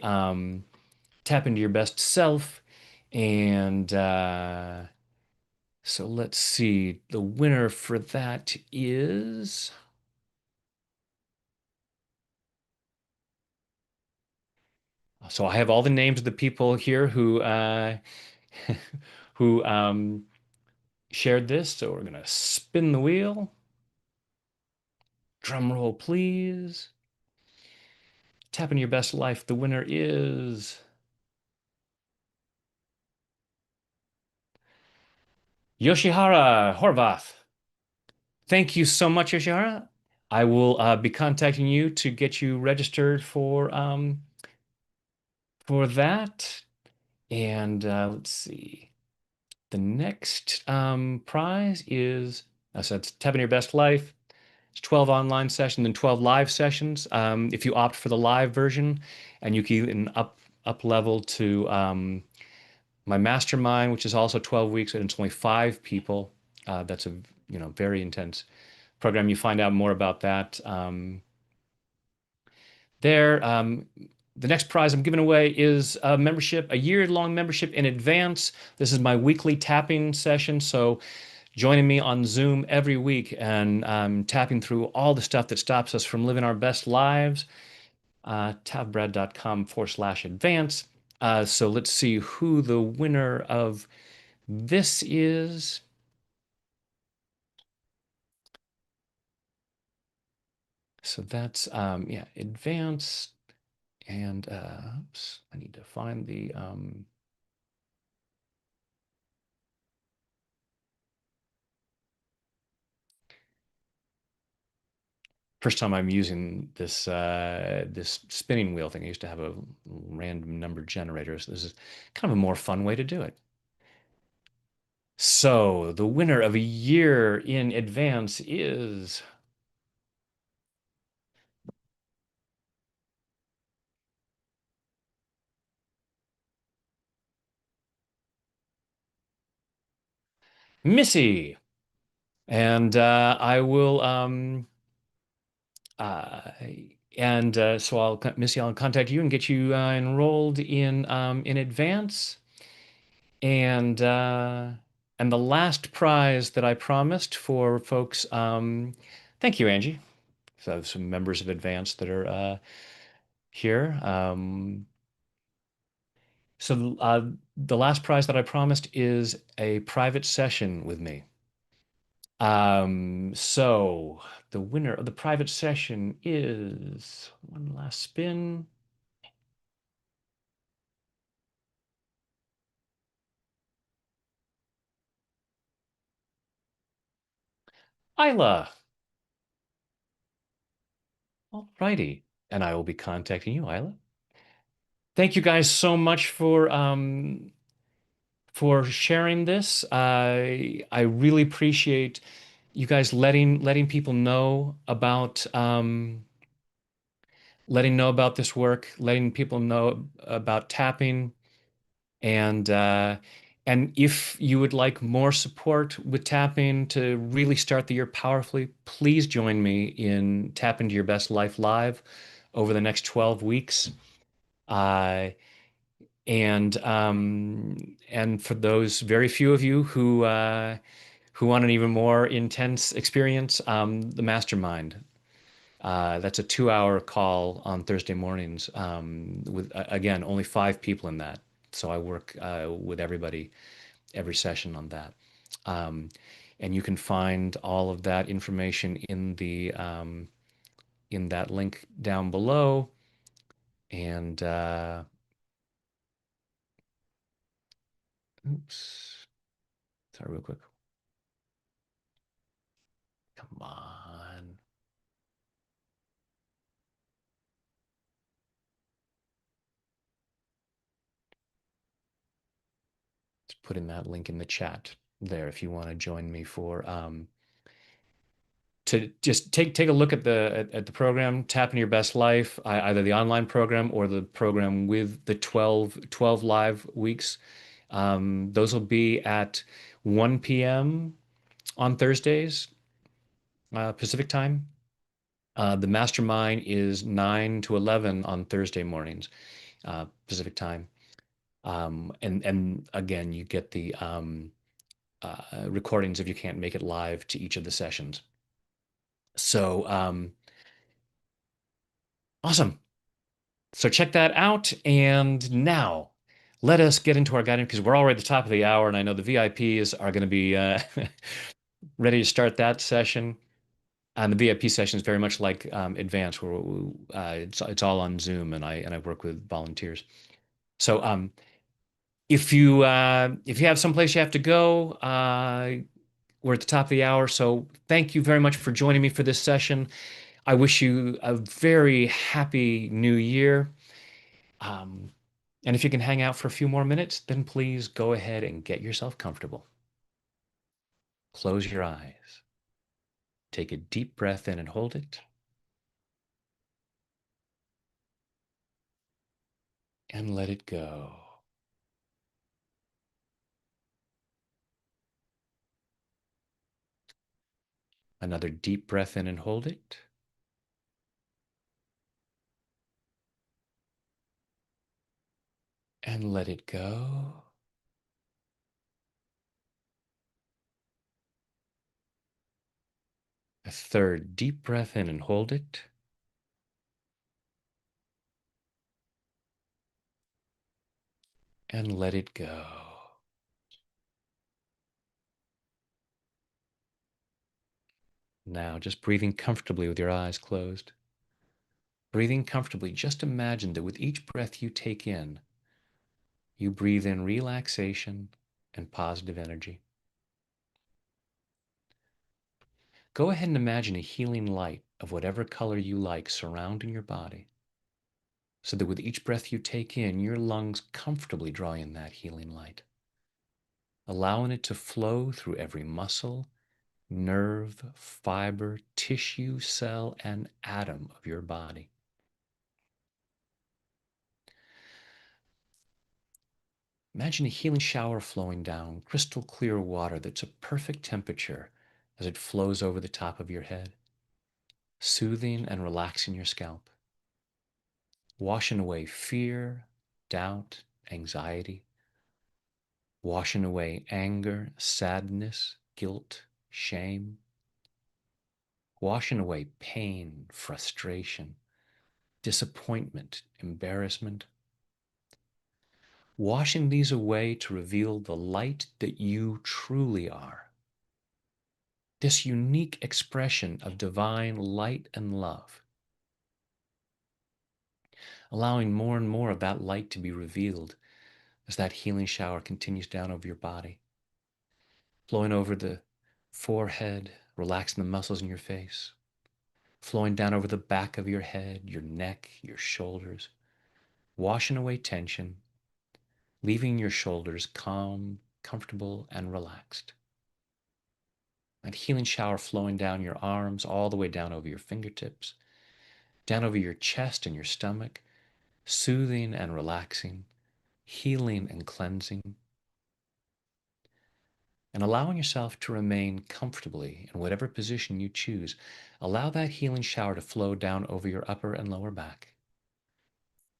tap into your best self, and so let's see. The winner for that is. So I have all the names of the people here who who shared this, so we're gonna spin the wheel. Drum roll, please. Tap in your best life. The winner is Yoshihara Horvath. Thank you so much, Yoshihara. I will be contacting you to get you registered for that. And let's see. The next prize is, I said, Tap in Your Best Life. It's 12 online sessions and 12 live sessions. If you opt for the live version, and you can up level to my mastermind, which is also 12 weeks, and it's only 5 people. That's a very intense program. You find out more about that there. The next prize I'm giving away is a membership, a year-long membership in advance. This is my weekly tapping session. So joining me on Zoom every week and tapping through all the stuff that stops us from living our best lives. Tapbrad.com/advance. So let's see who the winner of this is. So that's yeah, advance. And oops, I need to find the first time I'm using this spinning wheel thing. I used to have a random number generator. So this is kind of a more fun way to do it. So the winner of a year in advance is Missy. And I will uh, so Missy, I'll contact you and get you enrolled in advance. And and the last prize that I promised for folks, thank you, Angie. So I have some members of Advance that are here. The last prize that I promised is a private session with me. So the winner of the private session is one last spin. Isla. All righty. And I will be contacting you, Isla. Thank you guys so much for sharing this. I really appreciate you guys letting people know about this work, letting people know about tapping, and if you would like more support with tapping to really start the year powerfully, please join me in Tap into Your Best Life Live over the next 12 weeks. Uh, and for those very few of you who want an even more intense experience, the mastermind. That's a 2-hour call on Thursday mornings with, again, only 5 people in that. So I work with everybody every session on that. Um, and you can find all of that information in that link down below. And oops, sorry, real quick. Come on. Just putting that link in the chat there if you want to join me for to just take a look at the program, Tap into Your Best Life, either the online program or the program with the 12 live weeks. Those will be at 1 p.m. on Thursdays, Pacific time. The mastermind is 9 to 11 on Thursday mornings, Pacific time. And again, you get the recordings if you can't make it live to each of the sessions. So awesome. So check that out. And now let us get into our guidance because we're already at the top of the hour, and I know the VIPs are going to be ready to start that session. And the VIP session is very much like advanced, where it's all on Zoom, and I work with volunteers. So if you have someplace you have to go, we're at the top of the hour. So thank you very much for joining me for this session. I wish you a very happy new year. Um, and if you can hang out for a few more minutes, then please go ahead and get yourself comfortable. Close your eyes. Take a deep breath in and hold it, and let it go. Another deep breath in and hold it, and let it go. A third deep breath in and hold it, and let it go. Now, just breathing comfortably with your eyes closed. Breathing comfortably, just imagine that with each breath you take in, you breathe in relaxation and positive energy. Go ahead and imagine a healing light of whatever color you like surrounding your body, so that with each breath you take in, your lungs comfortably draw in that healing light, allowing it to flow through every muscle, nerve, fiber, tissue, cell, and atom of your body. Imagine a healing shower flowing down, crystal clear water that's a perfect temperature as it flows over the top of your head, soothing and relaxing your scalp, washing away fear, doubt, anxiety, washing away anger, sadness, guilt, shame, washing away pain, frustration, disappointment, embarrassment, washing these away to reveal the light that you truly are. This unique expression of divine light and love, allowing more and more of that light to be revealed as that healing shower continues down over your body, flowing over the forehead, relaxing the muscles in your face, flowing down over the back of your head, your neck, your shoulders, washing away tension, leaving your shoulders calm, comfortable, and relaxed. That healing shower flowing down your arms, all the way down over your fingertips, down over your chest and your stomach, soothing and relaxing, healing and cleansing, and allowing yourself to remain comfortably in whatever position you choose. Allow that healing shower to flow down over your upper and lower back.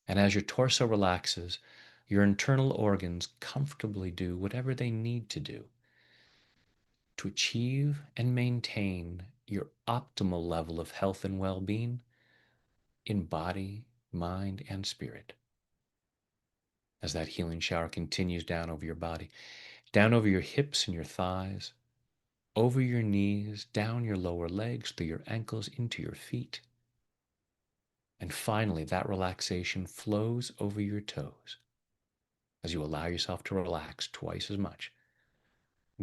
And as your torso relaxes, your internal organs comfortably do whatever they need to do to achieve and maintain your optimal level of health and well-being in body, mind, and spirit. As that healing shower continues down over your body, down over your hips and your thighs, over your knees, down your lower legs, through your ankles, into your feet. And finally, that relaxation flows over your toes as you allow yourself to relax twice as much,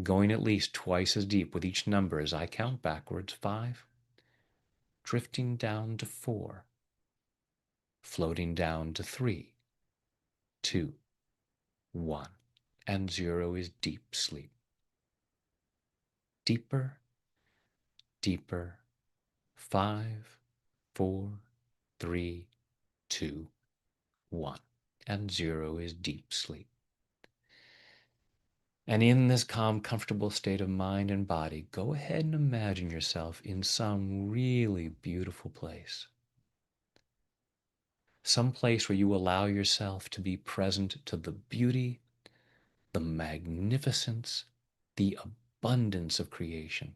going at least twice as deep with each number as I count backwards. 5, drifting down to 4, floating down to 3, 2, 1, and 0 is deep sleep. Deeper, deeper. 5, 4, 3, 2, 1, and 0 is deep sleep. And in this calm, comfortable state of mind and body, go ahead and imagine yourself in some really beautiful place. Some place where you allow yourself to be present to the beauty, the magnificence, the abundance of creation.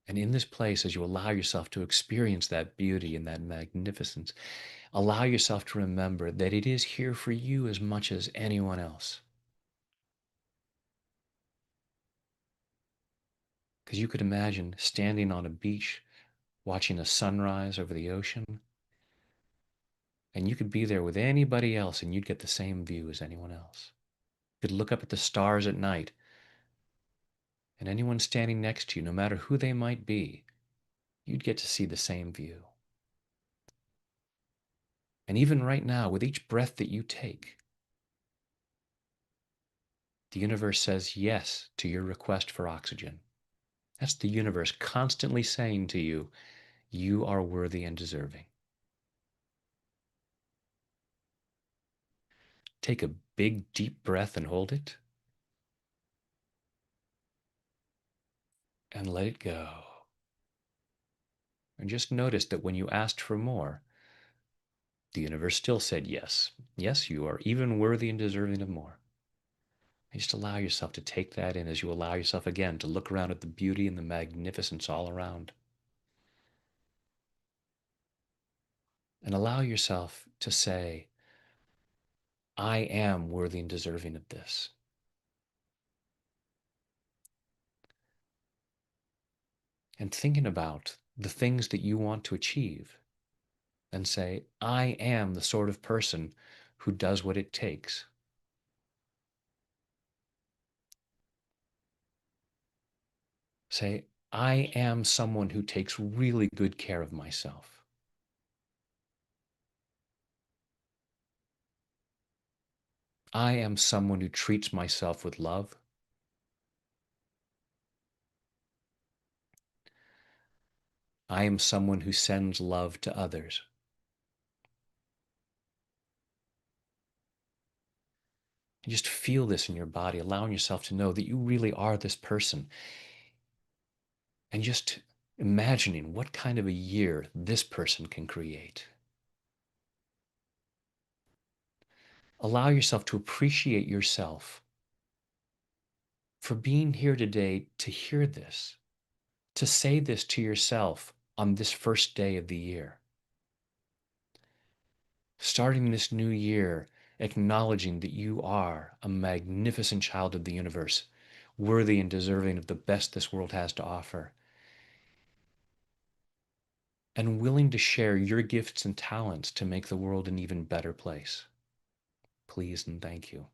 And in this place, as you allow yourself to experience that beauty and that magnificence, allow yourself to remember that it is here for you as much as anyone else. Because you could imagine standing on a beach, watching a sunrise over the ocean, and you could be there with anybody else and you'd get the same view as anyone else. You could look up at the stars at night, and anyone standing next to you, no matter who they might be, you'd get to see the same view. And even right now, with each breath that you take, the universe says yes to your request for oxygen. That's the universe constantly saying to you, you are worthy and deserving. Take a big, deep breath and hold it, and let it go. And just notice that when you asked for more, the universe still said yes. Yes, you are even worthy and deserving of more. And just allow yourself to take that in as you allow yourself again to look around at the beauty and the magnificence all around. And allow yourself to say, I am worthy and deserving of this. And thinking about the things that you want to achieve, and say, I am the sort of person who does what it takes. Say, I am someone who takes really good care of myself. I am someone who treats myself with love. I am someone who sends love to others. And just feel this in your body, allowing yourself to know that you really are this person. And just imagining what kind of a year this person can create. Allow yourself to appreciate yourself for being here today to hear this, to say this to yourself on this first day of the year. Starting this new year, acknowledging that you are a magnificent child of the universe, worthy and deserving of the best this world has to offer, and willing to share your gifts and talents to make the world an even better place. Please and thank you.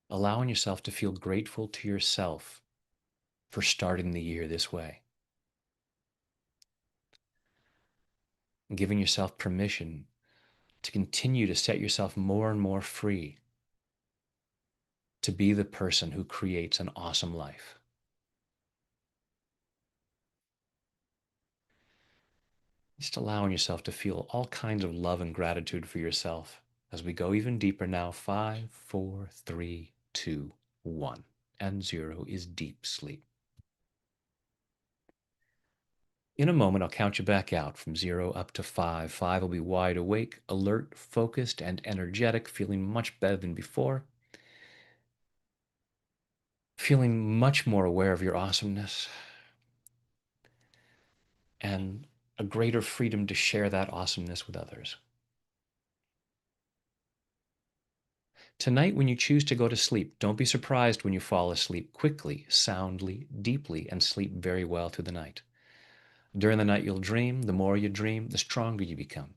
Allowing yourself to feel grateful to yourself for starting the year this way. And giving yourself permission to continue to set yourself more and more free to be the person who creates an awesome life. Just allowing yourself to feel all kinds of love and gratitude for yourself as we go even deeper now. 5, 4, 3, 2, 1. And 0 is deep sleep. In a moment, I'll count you back out from 0 up to 5. 5 will be wide awake, alert, focused, and energetic, feeling much better than before. Feeling much more aware of your awesomeness and a greater freedom to share that awesomeness with others. Tonight, when you choose to go to sleep, don't be surprised when you fall asleep quickly, soundly, deeply, and sleep very well through the night. During the night, you'll dream. The more you dream, the stronger you become.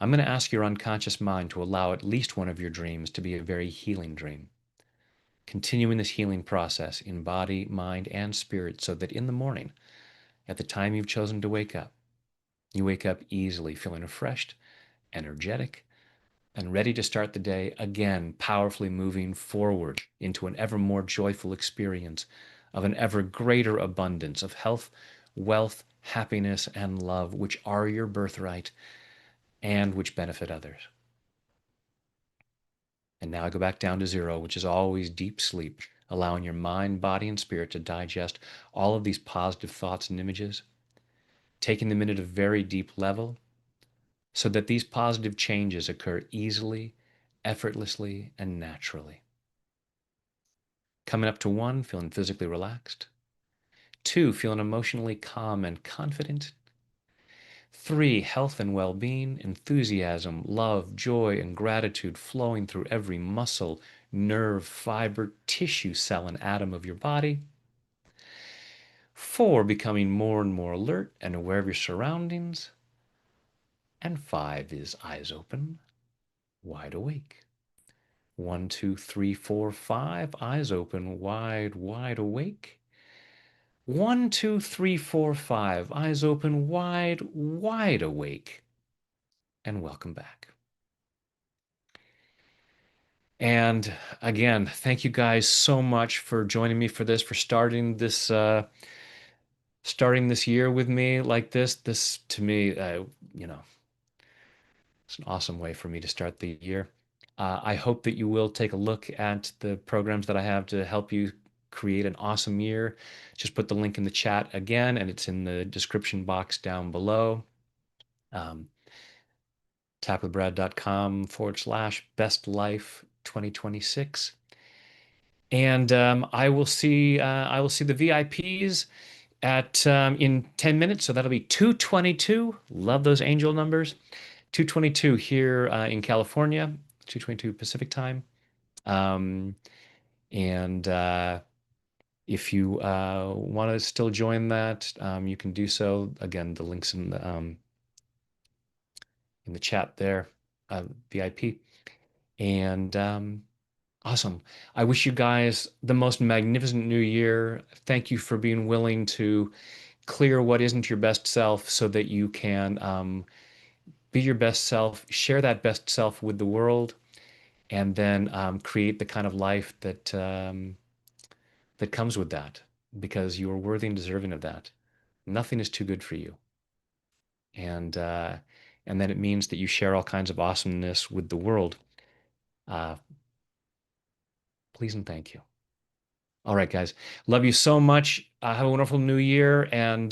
I'm going to ask your unconscious mind to allow at least one of your dreams to be a very healing dream. Continuing this healing process in body, mind, and spirit so that in the morning, at the time you've chosen to wake up, you wake up easily, feeling refreshed, energetic, and ready to start the day again, powerfully moving forward into an ever more joyful experience of an ever greater abundance of health, wealth, happiness, and love, which are your birthright and which benefit others. And now I go back down to 0, which is always deep sleep, allowing your mind, body, and spirit to digest all of these positive thoughts and images, taking them in at a very deep level so that these positive changes occur easily, effortlessly, and naturally. Coming up to one, feeling physically relaxed. Two, feeling emotionally calm and confident. Three, health and well being, enthusiasm, love, joy, and gratitude flowing through every muscle, nerve, fiber, tissue, cell, and atom of your body. Four, becoming more and more alert and aware of your surroundings. And five is eyes open, wide awake. One, two, three, four, five, eyes open, wide, wide awake. One, two, three, four, five, eyes open, wide, wide awake. And welcome back. And again, thank you guys so much for joining me for this, for starting this year with me like this. This to me, you know, it's an awesome way for me to start the year. I hope that you will take a look at the programs that I have to help you create an awesome year. Just put the link in the chat again, and it's in the description box down below. Um, tapwithbrad.com/best life 2026. And I will see the VIPs at in 10 minutes. So that'll be 2:22. Love those angel numbers. 2:22 here in California, 2:22 Pacific time. Um, and if you want to still join that, you can do so. Again, the links in the chat there, VIP. And awesome. I wish you guys the most magnificent new year. Thank you for being willing to clear what isn't your best self so that you can be your best self, share that best self with the world, and then create the kind of life that comes with that because you are worthy and deserving of that. Nothing is too good for you. And and then it means that you share all kinds of awesomeness with the world. Uh, please and thank you. All right, guys. Love you so much. Have a wonderful new year and